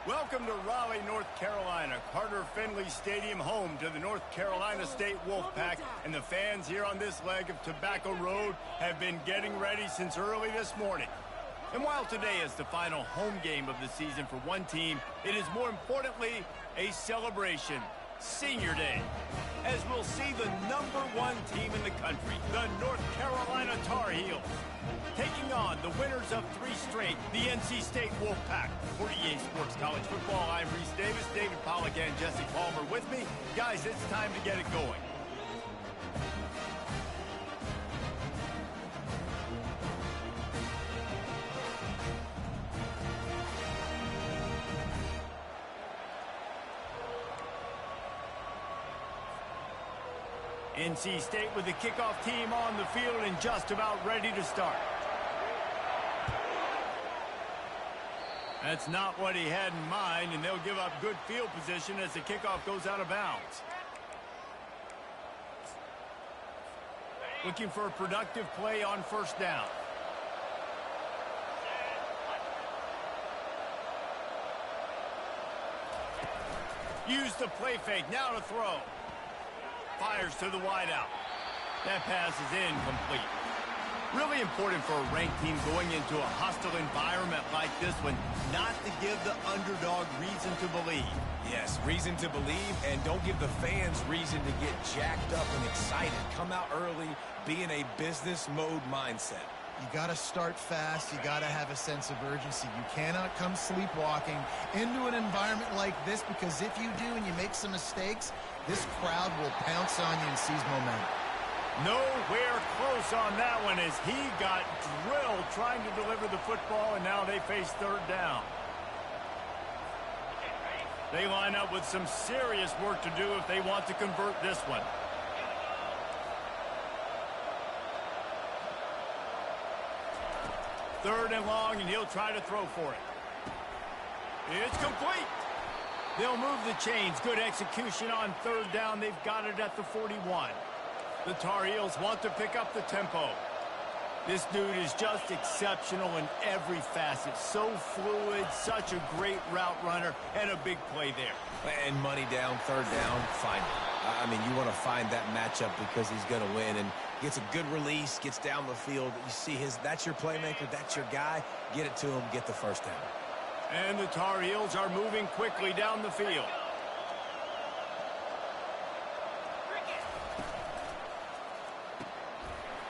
Welcome to Raleigh, North Carolina, Carter Finley Stadium, home to the North Carolina State Wolfpack, and the fans here on this leg of Tobacco Road have been getting ready since early this morning. And while today is the final home game of the season for one team, it is more importantly a celebration, Senior Day, as we'll see the #1 team in the country, the North Carolina Tarheels, taking on the winners of 3 straight, the NC State Wolfpack. For EA Sports College Football, I'm Reese Davis, David Pollack, and Jesse Palmer with me. Guys, it's time to get it going. NC State with the kickoff team on the field and just about ready to start. That's not what he had in mind, and they'll give up good field position as the kickoff goes out of bounds. Looking for a productive play on first down. Use the play fake, now to throw. Fires to the wideout. That pass is incomplete. Really important for a ranked team going into a hostile environment like this one, not to give the underdog reason to believe. Yes, reason to believe, and don't give the fans reason to get jacked up and excited. Come out early, be in a business mode mindset. You got to start fast. You got to have a sense of urgency. You cannot come sleepwalking into an environment like this, because if you do and you make some mistakes, this crowd will pounce on you and seize momentum. Nowhere close on that one as he got drilled trying to deliver the football, and now they face third down. They line up with some serious work to do if they want to convert this one. Third and long, and he'll try to throw for it. It's complete. They'll move the chains. Good execution on third down. They've got it at the 41. The Tar Heels want to pick up the tempo. This dude is just exceptional in every facet. So fluid, such a great route runner, and a big play there. And money down, third down, fine. I mean, you want to find that matchup because he's going to win, and gets a good release, gets down the field. You see that's your playmaker, that's your guy. Get it to him, get the first down. And the Tar Heels are moving quickly down the field.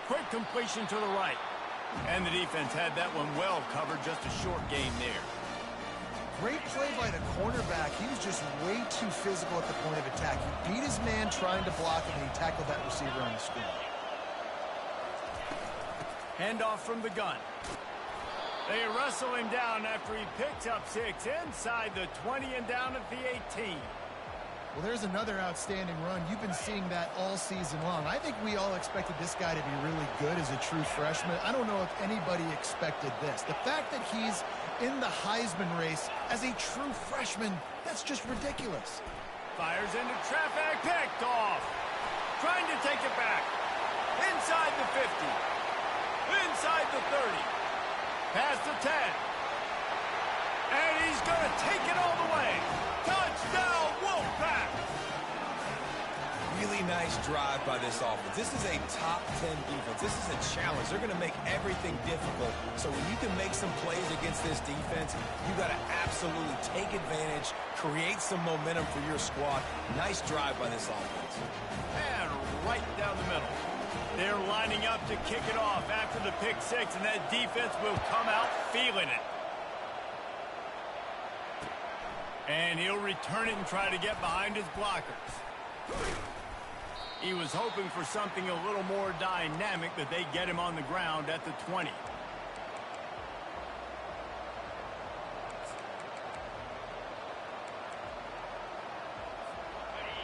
Quick completion to the right. And the defense had that one well covered, just a short gain there. Great play by the cornerback. He was just way too physical at the point of attack. He beat his man trying to block him, and he tackled that receiver on the screen. Handoff from the gun. They wrestle him down after he picks up 6 inside the 20 and down at the 18. Well, there's another outstanding run. You've been seeing that all season long. I think we all expected this guy to be really good as a true freshman. I don't know if anybody expected this. The fact that he's in the Heisman race as a true freshman, that's just ridiculous. Fires into traffic, picked off. Trying to take it back. Inside the 50. Inside the 30. Past the 10. And he's going to take it all the way. Touchdown, Wolfpack! Really nice drive by this offense. This is a top 10 defense. This is a challenge. They're going to make everything difficult. So when you can make some plays against this defense, you got to absolutely take advantage, create some momentum for your squad. Nice drive by this offense. And right down the middle. They're lining up to kick it off after the pick 6, and that defense will come out feeling it. And he'll return it and try to get behind his blockers. He was hoping for something a little more dynamic, but they get him on the ground at the 20.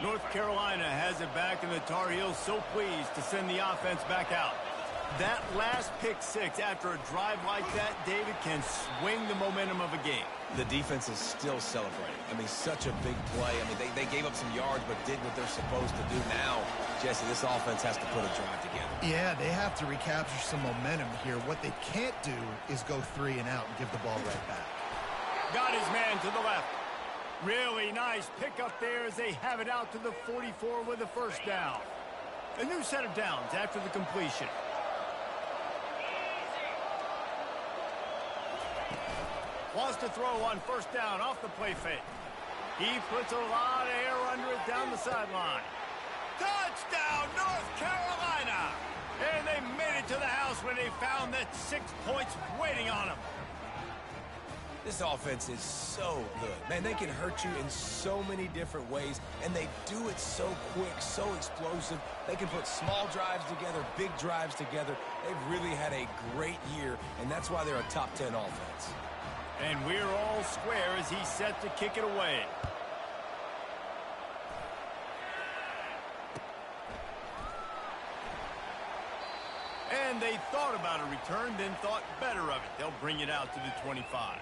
North Carolina has it back, and the Tar Heels so pleased to send the offense back out. That last pick 6 after a drive like that, David, can swing the momentum of a game. The defense is still celebrating. I mean, such a big play. I mean, they gave up some yards but did what they're supposed to do. Now, Jesse, this offense has to put a drive together. Yeah, they have to recapture some momentum here. What they can't do is go 3 and out and give the ball right back. Got his man to the left. Really nice pickup there as they have it out to the 44 with a first down. A new set of downs after the completion. Wants to throw on first down off the play fake. He puts a lot of air under it down the sideline. Touchdown, North Carolina! And they made it to the house when they found that 6 points waiting on them. This offense is so good. Man, they can hurt you in so many different ways, and they do it so quick, so explosive. They can put small drives together, big drives together. They've really had a great year, and that's why they're a top 10 offense. And we're all square as he's set to kick it away. And they thought about a return, then thought better of it. They'll bring it out to the 25.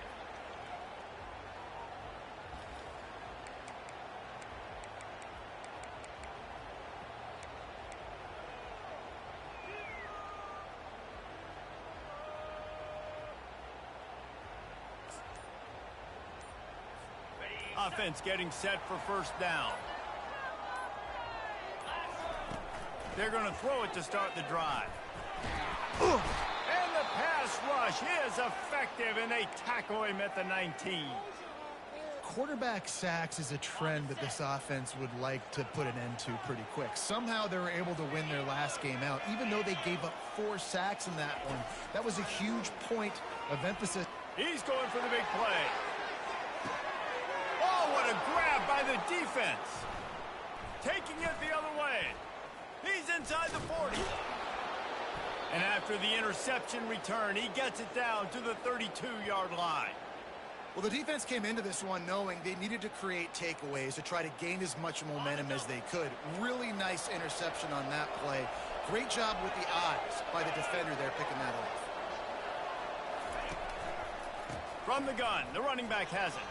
Offense getting set for first down. They're going to throw it to start the drive. And the pass rush is effective, and they tackle him at the 19. Quarterback sacks is a trend that this offense would like to put an end to pretty quick. Somehow they were able to win their last game out, even though they gave up 4 sacks in that one. That was a huge point of emphasis. He's going for the big play. Oh, what a grab by the defense. Taking it the other way. He's inside the 40. And after the interception return, he gets it down to the 32-yard line. Well, the defense came into this one knowing they needed to create takeaways to try to gain as much momentum as they could. Really nice interception on that play. Great job with the eyes by the defender there picking that off. From the gun, the running back has it.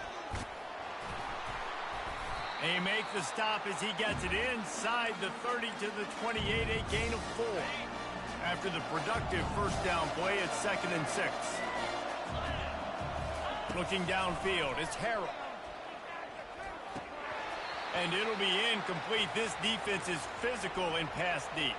They make the stop as he gets it inside the 30 to the 28, a gain of 4. After the productive first down play, it's 2nd and 6. Looking downfield, it's Harrell. And it'll be incomplete. This defense is physical and pass deep.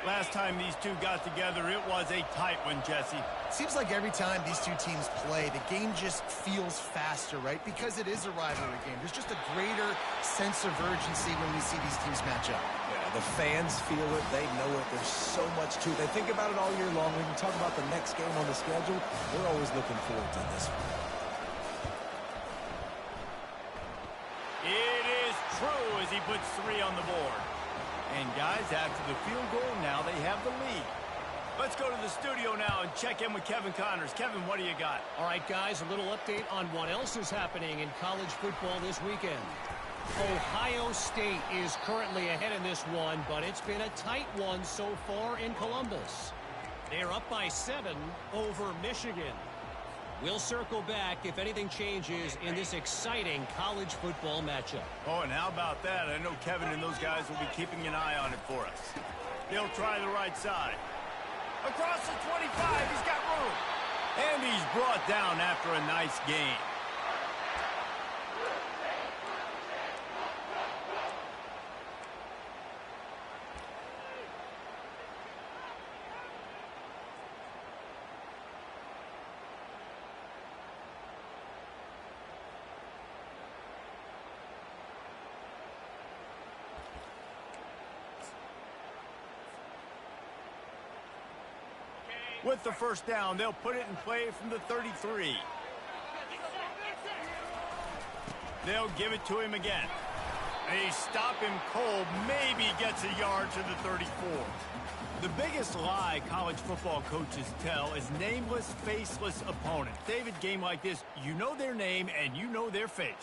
Last time these two got together, it was a tight one, Jesse. Seems like every time these two teams play, the game just feels faster, right? Because it is a rivalry game. There's just a greater sense of urgency when we see these teams match up. Yeah, the fans feel it. They know it. There's so much to it. They think about it all year long. We can talk about the next game on the schedule. We're always looking forward to this one. It is true as he puts 3 on the board. And guys, after the field goal, now they have the lead. Let's go to the studio now and check in with Kevin Connors. Kevin, what do you got? All right, guys, a little update on what else is happening in college football this weekend. Ohio State is currently ahead in this one, but it's been a tight one so far in Columbus. They're up by 7 over Michigan. We'll circle back if anything changes in this exciting college football matchup. Oh, and how about that? I know Kevin and those guys will be keeping an eye on it for us. They'll try the right side. Across the 25, he's got room. And he's brought down after a nice gain. With the first down, they'll put it in play from the 33. They'll give it to him again. They stop him cold, maybe gets a yard to the 34. The biggest lie college football coaches tell is nameless, faceless opponents. David, game like this, you know their name and you know their face.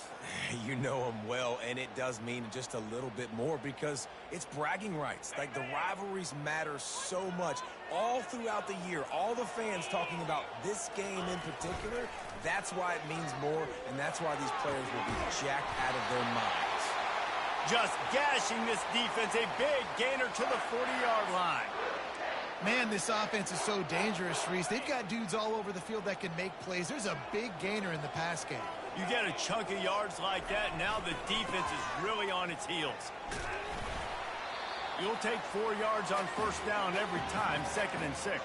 You know them well, and it does mean just a little bit more because it's bragging rights. Like, the rivalries matter so much all throughout the year. All the fans talking about this game in particular, that's why it means more, and that's why these players will be jacked out of their minds. Just gashing this defense, a big gainer to the 40-yard line. Man, this offense is so dangerous, Reese. They've got dudes all over the field that can make plays. There's a big gainer in the pass game. You get a chunk of yards like that, now the defense is really on its heels. You'll take 4 yards on first down every time, 2nd and 6.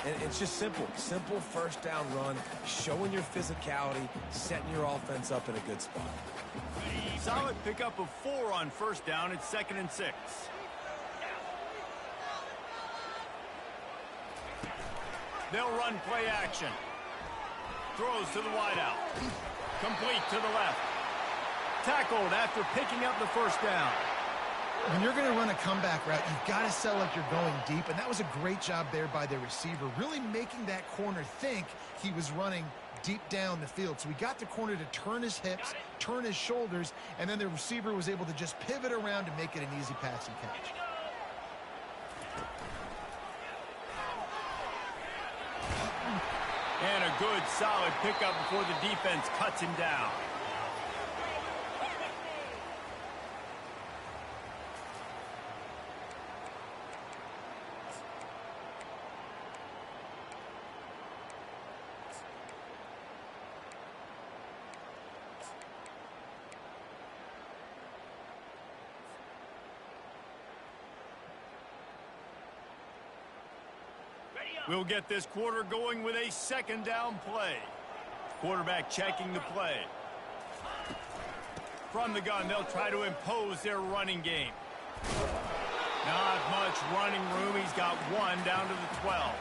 And it's just simple. Simple first down run, showing your physicality, setting your offense up in a good spot. Solid pickup of 4 on first down. It's 2nd and 6. They'll run play action. Throws to the wideout. Complete to the left. Tackled after picking up the first down. When you're going to run a comeback route, you've got to sell like you're going deep, and that was a great job there by the receiver, really making that corner think he was running deep down the field. So we got the corner to turn his hips, turn his shoulders, and then the receiver was able to just pivot around and make it an easy passing catch. And a good, solid pickup before the defense cuts him down. We'll get this quarter going with a 2nd down play. Quarterback checking the play. From the gun, they'll try to impose their running game. Not much running room. He's got 1 down to the 12.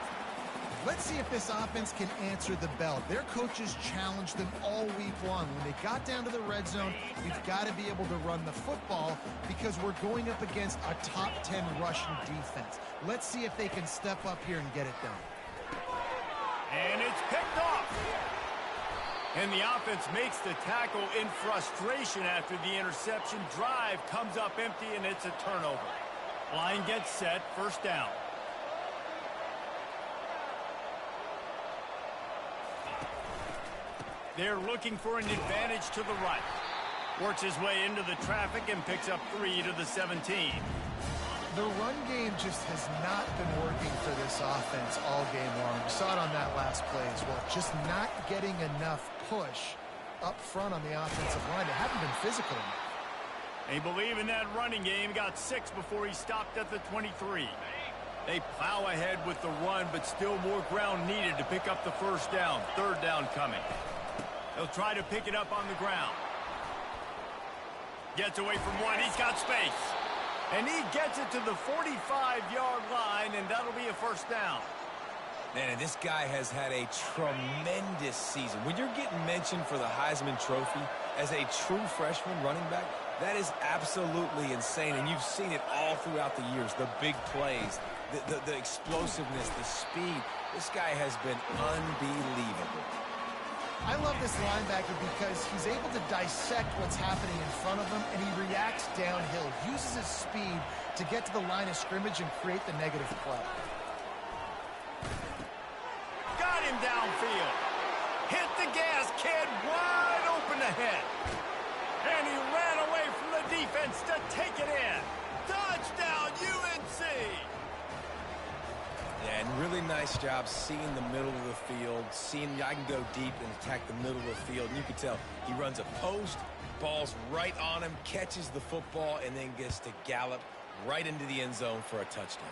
Let's see if this offense can answer the bell. Their coaches challenged them all week long. When they got down to the red zone, we've got to be able to run the football because we're going up against a top 10 rushing defense. Let's see if they can step up here and get it done. And it's picked off. And the offense makes the tackle in frustration after the interception. Drive comes up empty, and it's a turnover. Line gets set, first down. They're looking for an advantage to the right. Works his way into the traffic and picks up 3 to the 17. The run game just has not been working for this offense all game long. We saw it on that last play as well. Just not getting enough push up front on the offensive line. They haven't been physical enough. They believe in that running game. Got 6 before he stopped at the 23. They plow ahead with the run, but still more ground needed to pick up the first down. 3rd down coming. They'll try to pick it up on the ground. Gets away from 1. He's got space. And he gets it to the 45-yard line, and that'll be a first down. Man, and this guy has had a tremendous season. When you're getting mentioned for the Heisman Trophy as a true freshman running back, that is absolutely insane. And you've seen it all throughout the years. The big plays, the explosiveness, the speed. This guy has been unbelievable. I love this linebacker because he's able to dissect what's happening in front of him, and he reacts downhill, uses his speed to get to the line of scrimmage and create the negative play. Got him downfield. Hit the gas, kid, wide open ahead. And he ran away from the defense to take it in. Touchdown, UNC! Yeah, and really nice job seeing the middle of the field, seeing I can go deep and attack the middle of the field. And you can tell he runs a post, ball's right on him, catches the football, and then gets to gallop right into the end zone for a touchdown.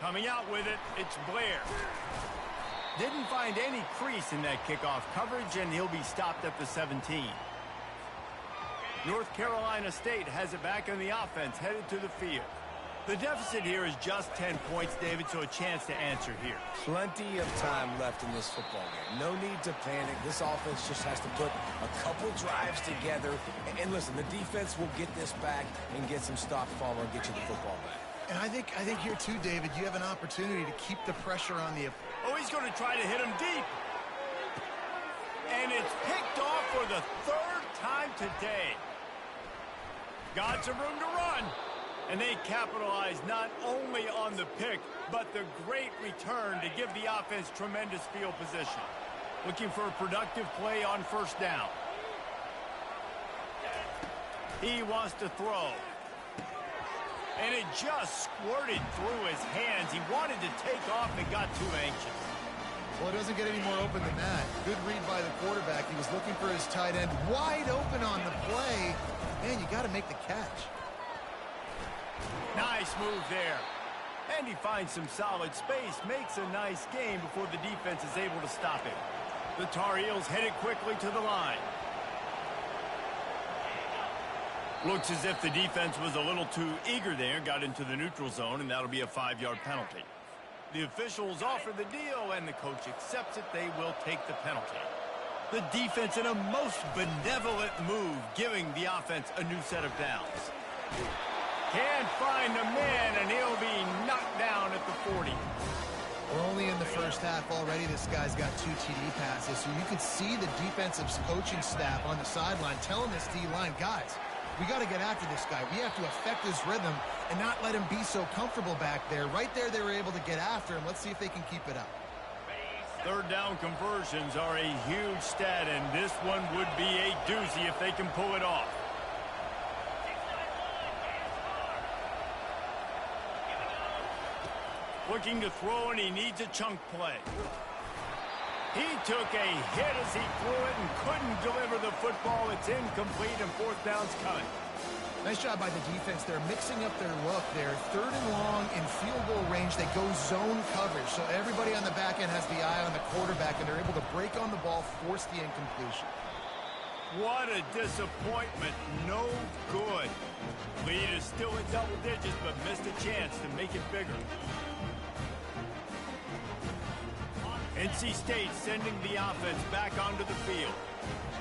Coming out with it, it's Blair. Didn't find any crease in that kickoff coverage, and he'll be stopped at the 17. North Carolina State has it back on the offense, headed to the field. The deficit here is just 10 points, David, so a chance to answer here. Plenty of time left in this football game. No need to panic. This offense just has to put a couple drives together. And listen, the defense will get this back and get some stop follow and get you the football back. And I think here too, David, you have an opportunity to keep the pressure on the... Oh, he's going to try to hit him deep. And it's picked off for the 3rd time today. Got some room to run. And they capitalize not only on the pick, but the great return to give the offense tremendous field position. Looking for a productive play on first down. He wants to throw. And it just squirted through his hands. He wanted to take off and got too anxious. Well, it doesn't get any more open than that. Good read by the quarterback. He was looking for his tight end wide open on the play. Man, you got to make the catch. Nice move there. And he finds some solid space, makes a nice game before the defense is able to stop him. The Tarheels headed quickly to the line. Looks as if the defense was a little too eager there, got into the neutral zone, and that'll be a 5-yard penalty. The officials offer the deal, and the coach accepts it. They will take the penalty. The defense in a most benevolent move, giving the offense a new set of downs. Can't find the man, and he'll be knocked down at the 40. We're only in the first half already. This guy's got 2 TD passes, so you could see the defensive coaching staff on the sideline telling this D-line, guys, we got to get after this guy. We have to affect his rhythm and not let him be so comfortable back there. Right there, they were able to get after him. Let's see if they can keep it up. Third down conversions are a huge stat, and this one would be a doozy if they can pull it off. Looking to throw, and he needs a chunk play. He took a hit as he threw it and couldn't deliver the football. It's incomplete, and 4th down's coming. Nice job by the defense. They're mixing up their look there. 3rd and long in field goal range. They go zone coverage. So everybody on the back end has the eye on the quarterback, and they're able to break on the ball, force the incompletion. What a disappointment. No good. Lead is still in double digits, but missed a chance to make it bigger. NC State sending the offense back onto the field.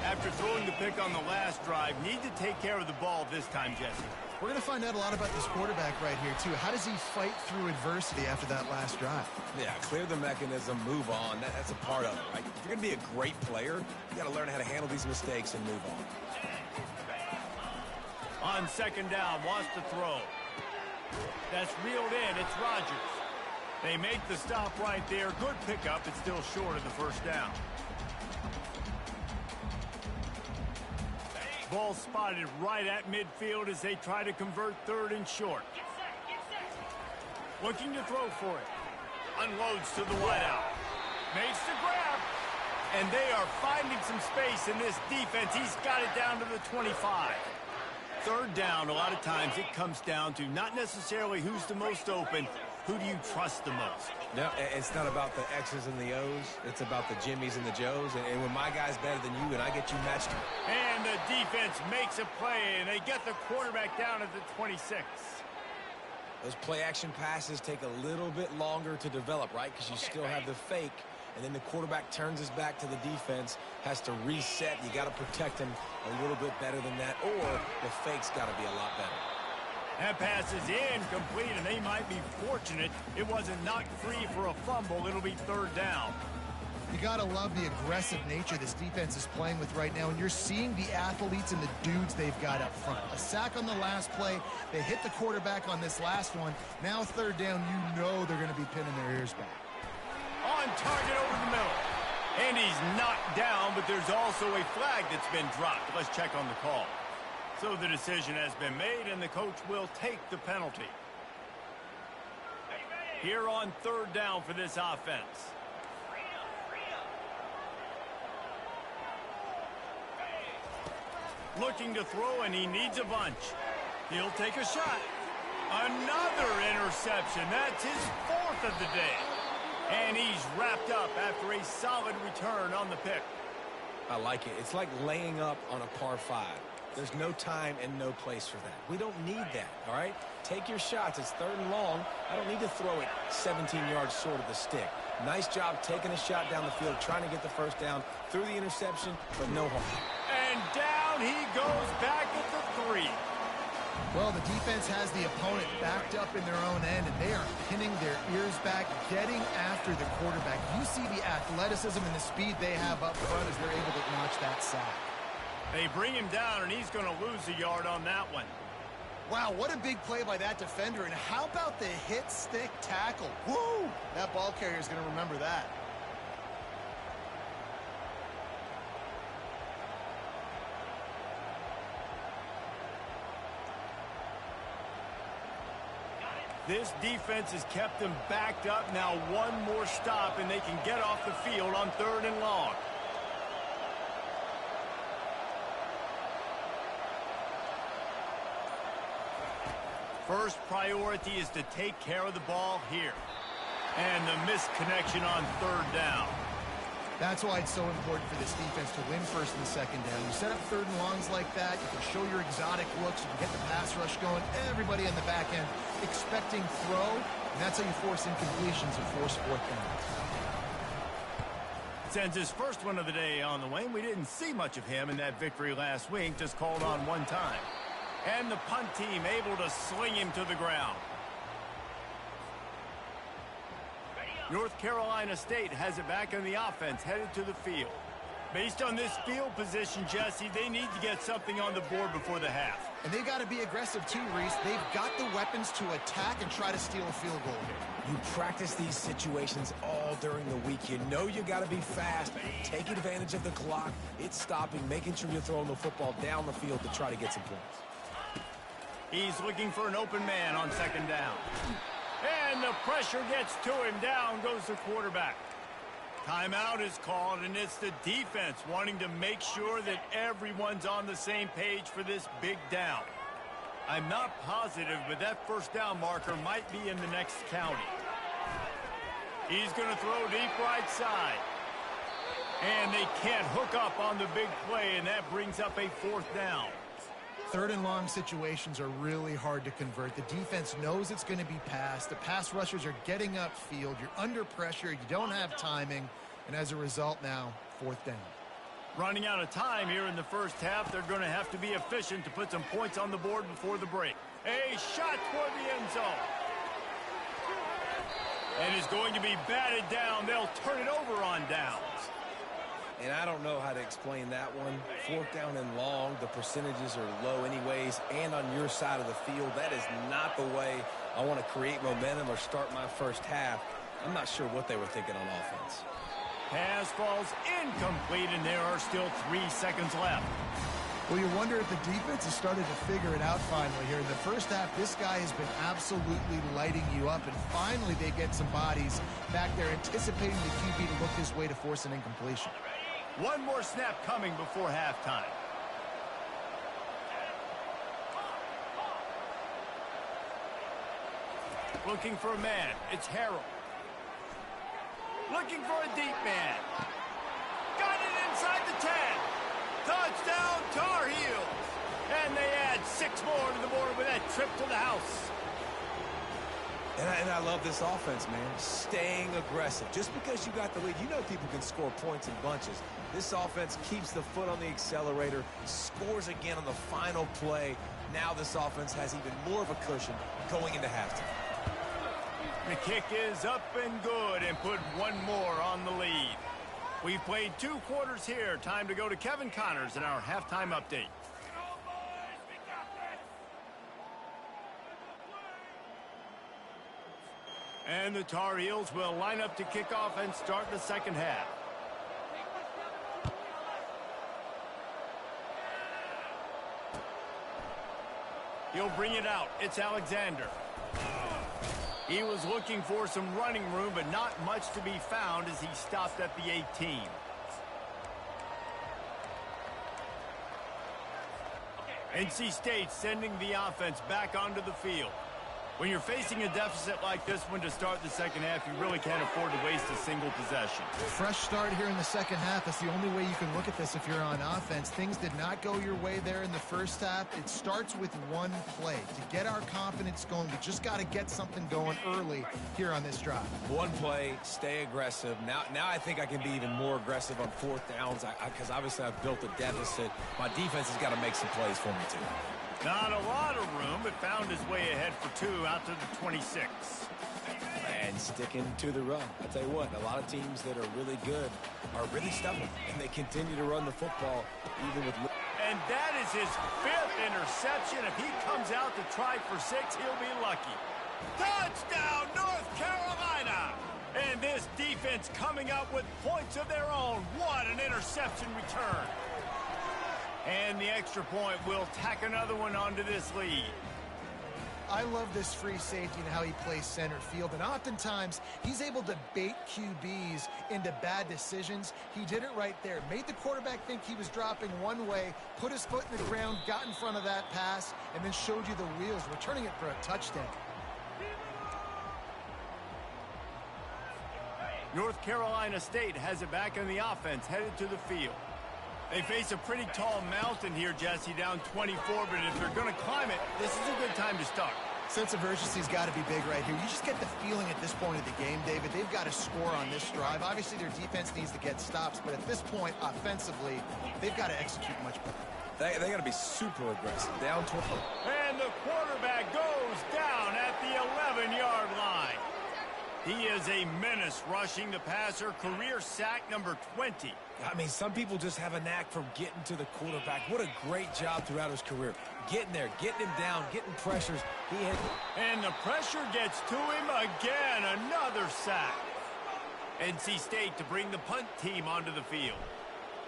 After throwing the pick on the last drive, need to take care of the ball this time, Jesse. We're going to find out a lot about this quarterback right here, too. How does he fight through adversity after that last drive? Yeah, clear the mechanism, move on. That's a part of it, right? If you're going to be a great player, you got to learn how to handle these mistakes and move on. On 2nd down, wants to throw. That's reeled in. It's Rodgers. They make the stop right there. Good pickup. It's still short of the 1st down. Ball spotted right at midfield as they try to convert 3rd and short. Looking to throw for it. Unloads to the wideout. Makes the grab. And they are finding some space in this defense. He's got it down to the 25. 3rd down, a lot of times it comes down to not necessarily who's the most open, who do you trust the most? No, it's not about the X's and the O's. It's about the Jimmies and the Joes. And when my guy's better than you and I get you matched. And the defense makes a play, and they get the quarterback down at the 26. Those play-action passes take a little bit longer to develop, right? Because you still have the fake, and then the quarterback turns his back to the defense, has to reset. You got to protect him a little bit better than that, or the fake's got to be a lot better. That pass is incomplete, and they might be fortunate it wasn't knocked free for a fumble. It'll be 3rd down. You got to love the aggressive nature this defense is playing with right now, and you're seeing the athletes and the dudes they've got up front. A sack on the last play. They hit the quarterback on this last one. Now 3rd down, you know they're going to be pinning their ears back. On target over the middle. And he's knocked down, but there's also a flag that's been dropped. Let's check on the call. So the decision has been made, and the coach will take the penalty. Here on 3rd down for this offense. Looking to throw, and he needs a bunch. He'll take a shot. Another interception. That's his 4th of the day. And he's wrapped up after a solid return on the pick. I like it. It's like laying up on a par 5. There's no time and no place for that. We don't need that, all right? Take your shots. It's 3rd and long. I don't need to throw it 17 yards short of the stick. Nice job taking a shot down the field, trying to get the 1st down through the interception, but no harm. And down he goes back at the 3. Well, the defense has the opponent backed up in their own end, and they are pinning their ears back, getting after the quarterback. You see the athleticism and the speed they have up front as they're able to notch that sack. They bring him down, and he's going to lose a yard on that one. Wow, what a big play by that defender. And how about the hit stick tackle? Woo! That ball carrier is going to remember that. This defense has kept them backed up. Now one more stop, and they can get off the field on 3rd and long. First priority is to take care of the ball here. And the missed connection on 3rd down. That's why it's so important for this defense to win 1st and 2nd down. You set up 3rd and longs like that, you can show your exotic looks, you can get the pass rush going, everybody on the back end expecting throw, and that's how you force incompletions and force 4th downs. Sends his first one of the day on the way. We didn't see much of him in that victory last week, just called on one time. And the punt team able to sling him to the ground. North Carolina State has it back in the offense, headed to the field. Based on this field position, Jesse, they need to get something on the board before the half. And they've got to be aggressive too, Reese. They've got the weapons to attack and try to steal a field goal here. You practice these situations all during the week. You know you got to be fast. Take advantage of the clock. It's stopping, making sure you're throwing the football down the field to try to get some points. He's looking for an open man on 2nd down. And the pressure gets to him. Down goes the quarterback. Timeout is called, and it's the defense wanting to make sure that everyone's on the same page for this big down. I'm not positive, but that 1st down marker might be in the next county. He's going to throw deep right side. And they can't hook up on the big play, and that brings up a 4th down. 3rd and long situations are really hard to convert. The defense knows it's going to be passed. The pass rushers are getting upfield. You're under pressure. You don't have timing. And as a result now, 4th down. Running out of time here in the first half. They're going to have to be efficient to put some points on the board before the break. A shot toward the end zone. And is going to be batted down. They'll turn it over on downs. And I don't know how to explain that one. 4th down and long, the percentages are low anyways, and on your side of the field, that is not the way I want to create momentum or start my first half. I'm not sure what they were thinking on offense. Pass falls incomplete, and there are still 3 seconds left. Well, you wonder if the defense has started to figure it out finally here. In the first half, this guy has been absolutely lighting you up, and finally they get some bodies back there anticipating the QB to look his way to force an incompletion. One more snap coming before halftime. Looking for a man. It's Harold. Looking for a deep man. Got it inside the 10. Touchdown, Tarheels. And they add 6 more to the board with that trip to the house. And I love this offense, man. Staying aggressive. Just because you got the lead, you know people can score points in bunches. This offense keeps the foot on the accelerator, scores again on the final play. Now this offense has even more of a cushion going into halftime. The kick is up and good, and put 1 more on the lead. We've played 2 quarters here. Time to go to Kevin Connors in our halftime update. And the Tar Heels will line up to kick off and start the second half. He'll bring it out. It's Alexander. He was looking for some running room, but not much to be found as he stopped at the 18. NC State sending the offense back onto the field. When you're facing a deficit like this one to start the second half, you really can't afford to waste a single possession. Fresh start here in the second half. That's the only way you can look at this if you're on offense. Things did not go your way there in the first half. It starts with one play. To get our confidence going, we just got to get something going early here on this drive. One play, stay aggressive. Now I think I can be even more aggressive on 4th downs because obviously I've built a deficit. My defense has got to make some plays for me too. Not a lot of room, but found his way ahead for 2 out to the 26. And sticking to the run. I'll tell you what, a lot of teams that are really good are really stubborn, and they continue to run the football even with... And that is his 5th interception. If he comes out to try for 6, he'll be lucky. Touchdown, North Carolina! And this defense coming up with points of their own. What an interception return. And the extra point will tack another one onto this lead. I love this free safety and how he plays center field, and oftentimes he's able to bait QBs into bad decisions. He did it right there. Made the quarterback think he was dropping one way, put his foot in the ground, got in front of that pass, and then showed you the wheels, returning it for a touchdown. North Carolina State has it back on the offense, headed to the field. They face a pretty tall mountain here, Jesse, down 24, but if they're going to climb it, this is a good time to start. Sense of urgency's got to be big right here. You just get the feeling at this point of the game, David, they've got to score on this drive. Obviously, their defense needs to get stops, but at this point, offensively, they've got to execute much better. They got to be super aggressive. Down 12. And the quarterback goes down at the 11-yard line. He is a menace rushing the passer, career sack number 20. I mean, some people just have a knack for getting to the quarterback. What a great job throughout his career. Getting there, getting him down, getting pressures. And the pressure gets to him again. Another sack. NC State to bring the punt team onto the field.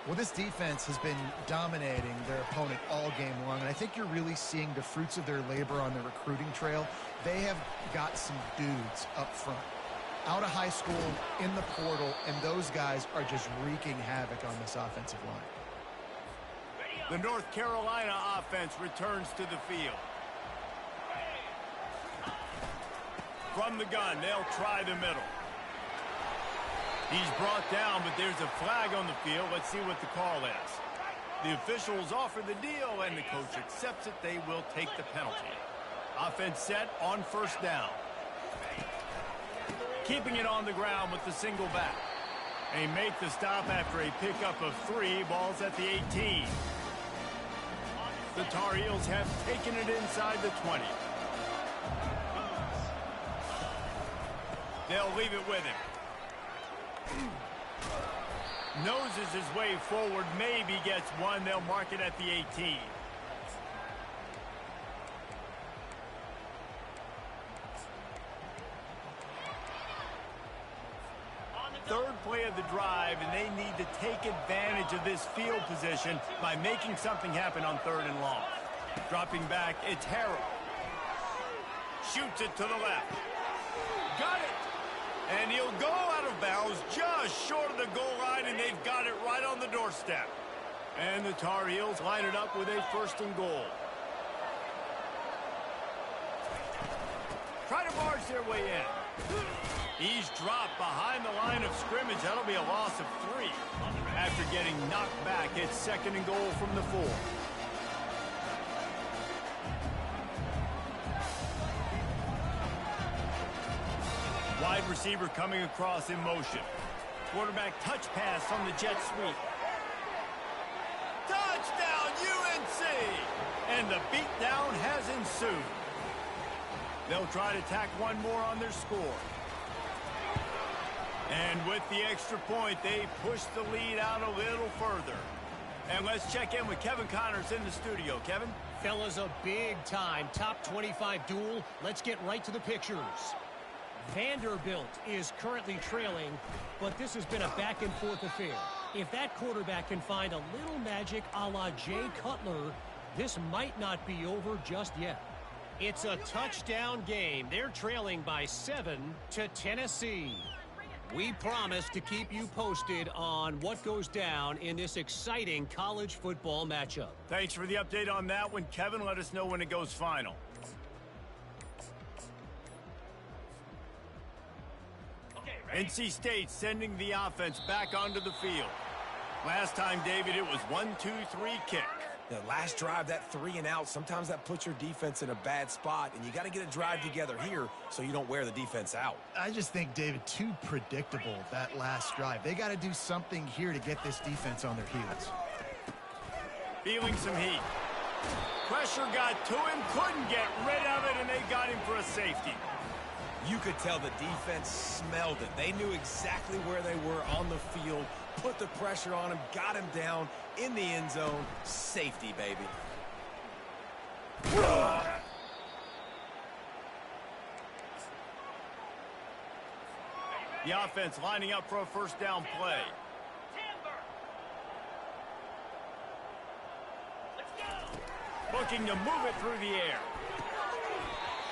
Well, this defense has been dominating their opponent all game long, and I think you're really seeing the fruits of their labor on the recruiting trail. They have got some dudes up front, out of high school, in the portal, and those guys are just wreaking havoc on this offensive line. The North Carolina offense returns to the field. From the gun, they'll try the middle. He's brought down, but there's a flag on the field. Let's see what the call is. The officials offer the deal, and the coach accepts it. They will take the penalty. Offense set on first down. Keeping it on the ground with the single back. They make the stop after a pickup of 3. Ball's at the 18. The Tar Heels have taken it inside the 20. They'll leave it with him. Noses his way forward, maybe gets one. They'll mark it at the 18. Third play of the drive, and they need to take advantage of this field position by making something happen on 3rd and long. Dropping back, it's Harrell. Shoots it to the left. Got it! And he'll go out of bounds just short of the goal line, and they've got it right on the doorstep. And the Tar Heels line it up with a 1st and goal. Try to barge their way in. He's dropped behind the line of scrimmage. That'll be a loss of 3. After getting knocked back, it's 2nd and goal from the 4. Wide receiver coming across in motion. Quarterback touch pass on the jet sweep. Touchdown, UNC! And the beatdown has ensued. They'll try to tack one more on their score. And with the extra point, they push the lead out a little further. And let's check in with Kevin Connors in the studio. Kevin? Fellas, a big-time top 25 duel. Let's get right to the pictures. Vanderbilt is currently trailing, but this has been a back-and-forth affair. If that quarterback can find a little magic a la Jay Cutler, this might not be over just yet. It's a touchdown game. They're trailing by 7 to Tennessee. We promise to keep you posted on what goes down in this exciting college football matchup. Thanks for the update on that one, Kevin. Let us know when it goes final. NC State sending the offense back onto the field. Last time, David, it was 1-2-3 kick. The last drive, that 3 and out, sometimes that puts your defense in a bad spot, and you got to get a drive together here so you don't wear the defense out. I just think, David, too predictable, that last drive. They got to do something here to get this defense on their heels. Feeling some heat. Pressure got to him, couldn't get rid of it, and they got him for a safety. You could tell the defense smelled it. They knew exactly where they were on the field, put the pressure on him, got him down in the end zone. Safety, baby. The offense lining up for a first down play. Looking to move it through the air.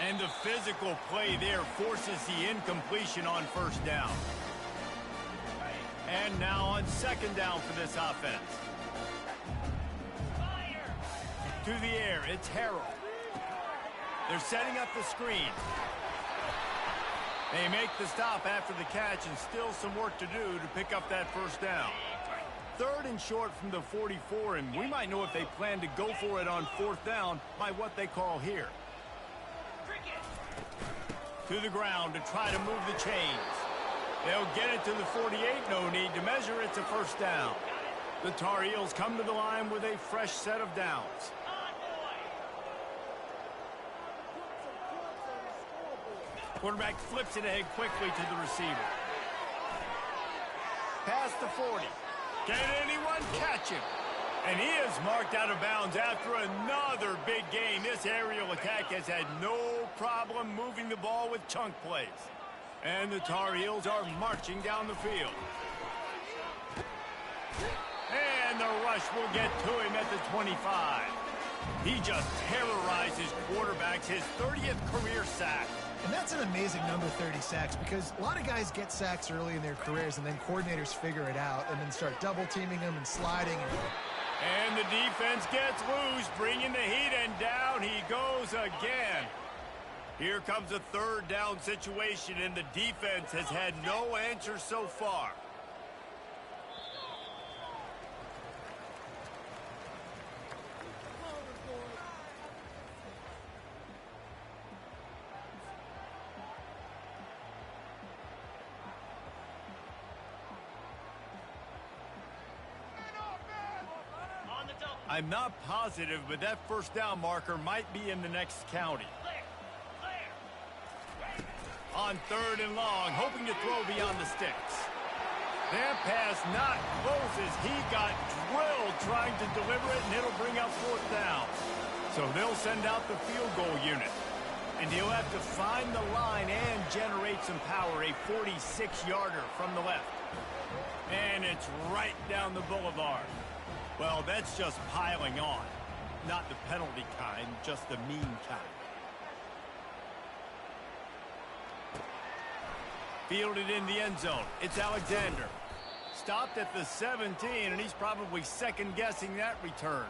And the physical play there forces the incompletion on first down. And now on second down for this offense. To the air, it's Harrell. They're setting up the screen. They make the stop after the catch, and still some work to do to pick up that first down. Third and short from the 44, and we might know if they plan to go for it on fourth down by what they call here. To the ground to try to move the chains. They'll get it to the 48, no need to measure. It's a first down. The Tarheels come to the line with a fresh set of downs. Quarterback flips it ahead quickly to the receiver. Past the 40. Can anyone catch him? And he is marked out of bounds after another big gain. This aerial attack has had no problem moving the ball with chunk plays. And the Tarheels are marching down the field. And the rush will get to him at the 25. He just terrorizes quarterbacks, his 30th career sack. And that's an amazing number, 30 sacks, because a lot of guys get sacks early in their careers, and then coordinators figure it out and then start double-teaming them and sliding. And the defense gets loose, bringing the heat, and down he goes again. Here comes a third down situation, and the defense has had no answer so far. I'm not positive, but that first down marker might be in the next county. On third and long, hoping to throw beyond the sticks. That pass not close as he got drilled trying to deliver it, and it'll bring up fourth down. So they'll send out the field goal unit. And he'll have to find the line and generate some power, a 46-yarder from the left. And it's right down the boulevard. Well, that's just piling on. Not the penalty kind, just the mean kind. Fielded in the end zone. It's Alexander. Stopped at the 17, and he's probably second-guessing that return.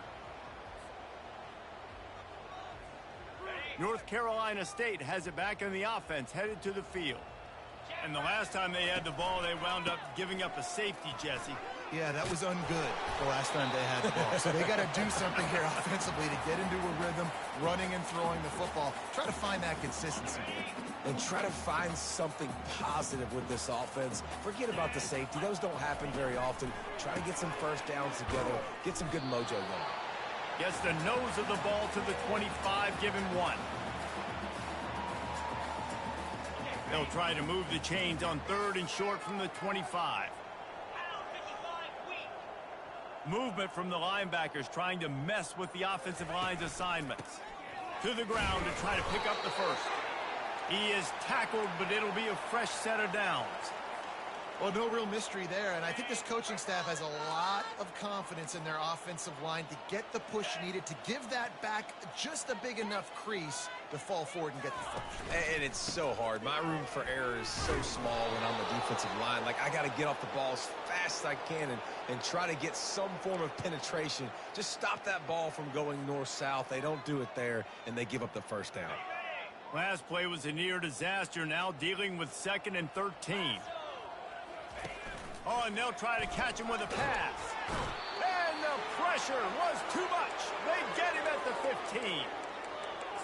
North Carolina State has it back in the offense, headed to the field. And the last time they had the ball, they wound up giving up a safety, Jesse. Yeah, that was ungood the last time they had the ball. So they got to do something here offensively to get into a rhythm, running and throwing the football. Try to find that consistency. And try to find something positive with this offense. Forget about the safety. Those don't happen very often. Try to get some first downs together. Get some good mojo going. Gets the nose of the ball to the 25, give him one. They'll try to move the chains on third and short from the 25. Movement from the linebackers trying to mess with the offensive line's assignments. To the ground to try to pick up the first. He is tackled, but it'll be a fresh set of downs. Well, no real mystery there, and I think this coaching staff has a lot of confidence in their offensive line to get the push needed to give that back just a big enough crease to fall forward and get the first. And it's so hard. My room for error is so small when I'm the defensive line. Like, I got to get off the ball as fast as I can and try to get some form of penetration. Just stop that ball from going north-south. They don't do it there, and they give up the first down. Last play was a near disaster, now dealing with 2nd and 13. Oh, and they'll try to catch him with a pass. And the pressure was too much. They get him at the 15.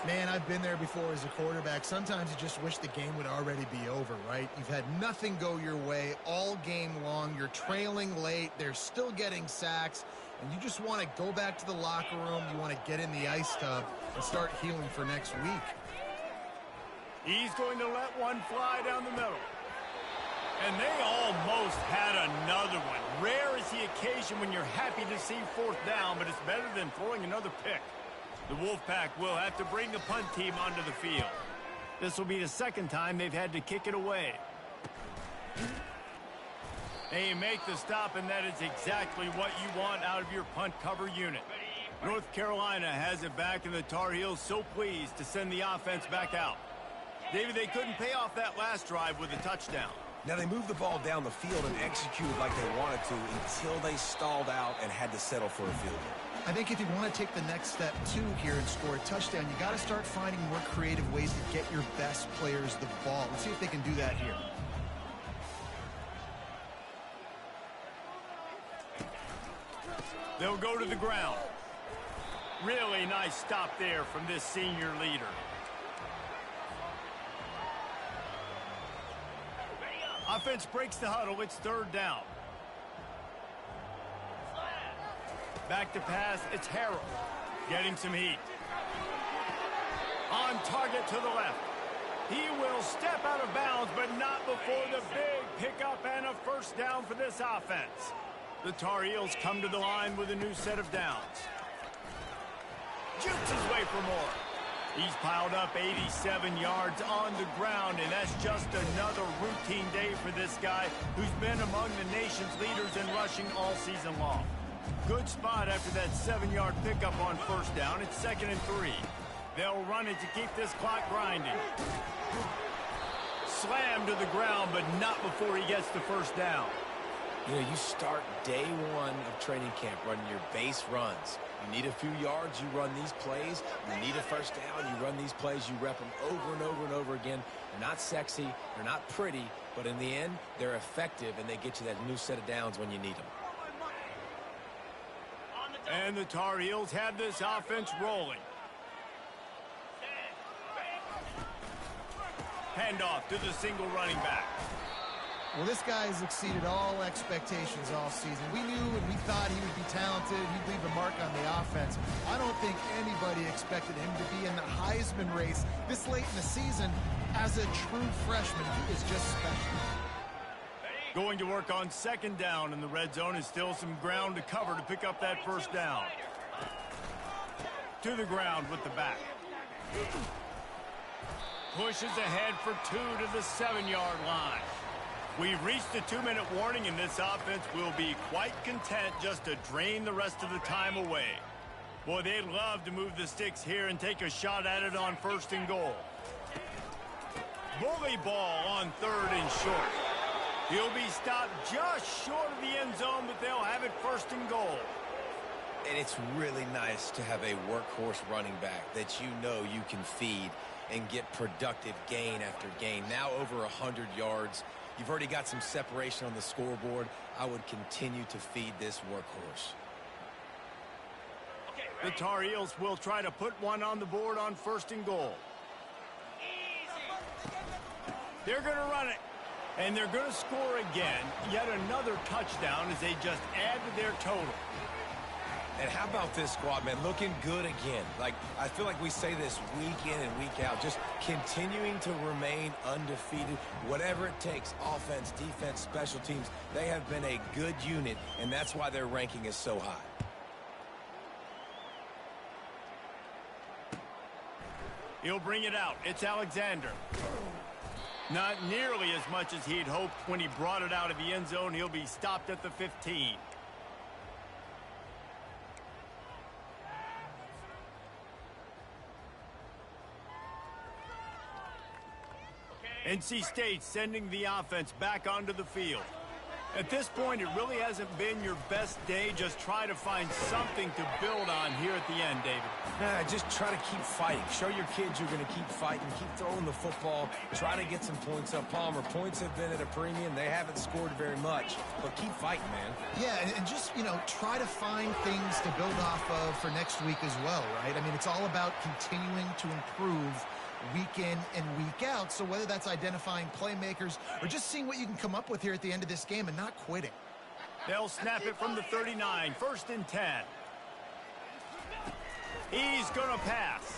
Man, I've been there before as a quarterback. Sometimes you just wish the game would already be over, right? You've had nothing go your way all game long. You're trailing late. They're still getting sacks. And you just want to go back to the locker room. You want to get in the ice tub and start healing for next week. He's going to let one fly down the middle. And they almost had another one. Rare is the occasion when you're happy to see fourth down, but it's better than throwing another pick. The Wolfpack will have to bring the punt team onto the field. This will be the second time they've had to kick it away. They make the stop, and that is exactly what you want out of your punt cover unit. North Carolina has it back, and the Tar Heels so pleased to send the offense back out. David, they couldn't pay off that last drive with a touchdown. Now, they moved the ball down the field and executed like they wanted to until they stalled out and had to settle for a field goal. I think if you want to take the next step, too, here and score a touchdown, you got to start finding more creative ways to get your best players the ball. Let's see if they can do that here. They'll go to the ground. Really nice stop there from this senior leader. Offense breaks the huddle. It's third down. Back to pass. It's Harrell. Getting some heat. On target to the left. He will step out of bounds, but not before the big pickup and a first down for this offense. The Tar Heels come to the line with a new set of downs. Jukes his way for more. He's piled up 87 yards on the ground, and that's just another routine day for this guy who's been among the nation's leaders in rushing all season long. Good spot after that 7-yard pickup on first down. It's 2nd and 3. They'll run it to keep this clock grinding. Slammed to the ground, but not before he gets the first down. You know, you start day one of training camp running your base runs. You need a few yards, you run these plays. You need a first down, you run these plays. You rep them over and over and over again. They're not sexy, they're not pretty, but in the end, they're effective, and they get you that new set of downs when you need them. And the Tar Heels have this offense rolling. Handoff to the single running back. Well, this guy has exceeded all expectations all season. We knew and we thought he would be talented. He'd leave a mark on the offense. I don't think anybody expected him to be in the Heisman race this late in the season. As a true freshman, he is just special. Going to work on 2nd down, and the red zone is still some ground to cover to pick up that first down. To the ground with the back. Pushes ahead for 2 to the 7-yard line. We've reached a 2-minute warning, and this offense will be quite content just to drain the rest of the time away. Boy, they'd love to move the sticks here and take a shot at it on 1st and goal. Bully ball on 3rd and short. He'll be stopped just short of the end zone, but they'll have it 1st and goal. And it's really nice to have a workhorse running back that you know you can feed and get productive gain after gain. Now over 100 yards. You've already got some separation on the scoreboard. I would continue to feed this workhorse. The Tar Heels will try to put one on the board on 1st and goal. They're going to run it. And they're going to score again. Yet another touchdown as they just add to their total. And how about this squad, man? Looking good again. Like, I feel like we say this week in and week out. Just continuing to remain undefeated. Whatever it takes, offense, defense, special teams. They have been a good unit, and that's why their ranking is so high. He'll bring it out. It's Alexander. Not nearly as much as he'd hoped when he brought it out of the end zone. He'll be stopped at the 15. NC State sending the offense back onto the field. At this point, it really hasn't been your best day. Just try to find something to build on here at the end, David. Just try to keep fighting. Show your kids you're going to keep fighting. Keep throwing the football. Try to get some points up. Palmer, points have been at a premium. They haven't scored very much. But keep fighting, man. Yeah, and just, try to find things to build off of for next week as well, right? I mean, it's all about continuing to improve week in and week out. So whether that's identifying playmakers or just seeing what you can come up with here at the end of this game and not quitting. They'll snap it from the 39, 1st and 10. He's gonna pass.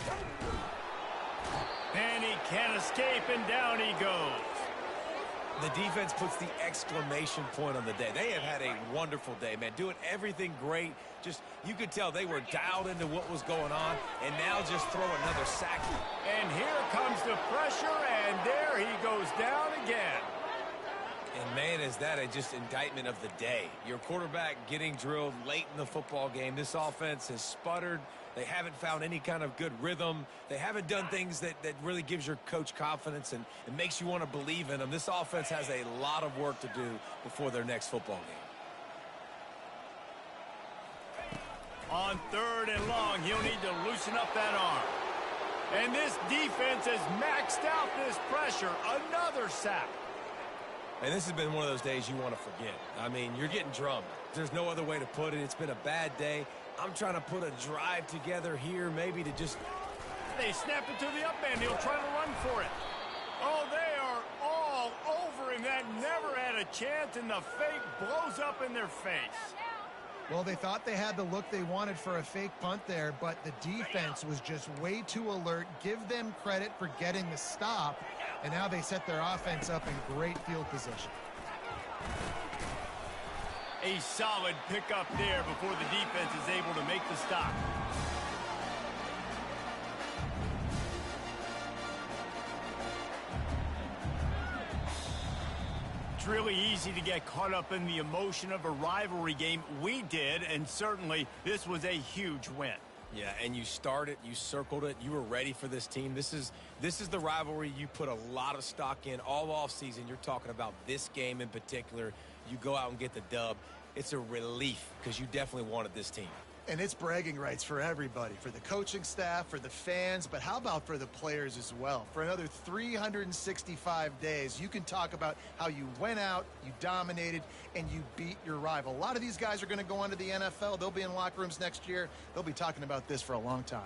And he can't escape, and down he goes. The defense puts the exclamation point on the day. They have had a wonderful day, man. Doing everything great. Just, you could tell they were dialed into what was going on, and now just throw another sack. And here comes the pressure, and there he goes down again. And, man, is that a just indictment of the day. Your quarterback getting drilled late in the football game. This offense has sputtered. They haven't found any kind of good rhythm. They haven't done things that really gives your coach confidence and it makes you want to believe in them. This offense has a lot of work to do before their next football game. On 3rd and long, he'll need to loosen up that arm. And this defense has maxed out this pressure. Another sack. And this has been one of those days you want to forget. I mean, you're getting drummed. There's no other way to put it. It's been a bad day. I'm trying to put a drive together here maybe to just... They snap it to the up end. He'll try to run for it. Oh, they are all over him. That never had a chance, and the fake blows up in their face. Well, they thought they had the look they wanted for a fake punt there, but the defense was just way too alert. Give them credit for getting the stop, and now they set their offense up in great field position. A solid pickup there before the defense is able to make the stop. It's really easy to get caught up in the emotion of a rivalry game. We did, and certainly this was a huge win. Yeah, and you started, you circled it, you were ready for this team. This is the rivalry you put a lot of stock in all offseason. You're talking about this game in particular. You go out and get the dub. It's a relief because you definitely wanted this team. And it's bragging rights for everybody, for the coaching staff, for the fans, but how about for the players as well? For another 365 days, you can talk about how you went out, you dominated, and you beat your rival. A lot of these guys are going to go on to the NFL. They'll be in locker rooms next year. They'll be talking about this for a long time.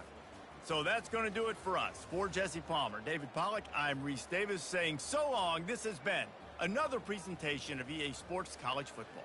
So that's going to do it for us. For Jesse Palmer, David Pollack, I'm Reese Davis saying so long. This has been another presentation of EA Sports College Football.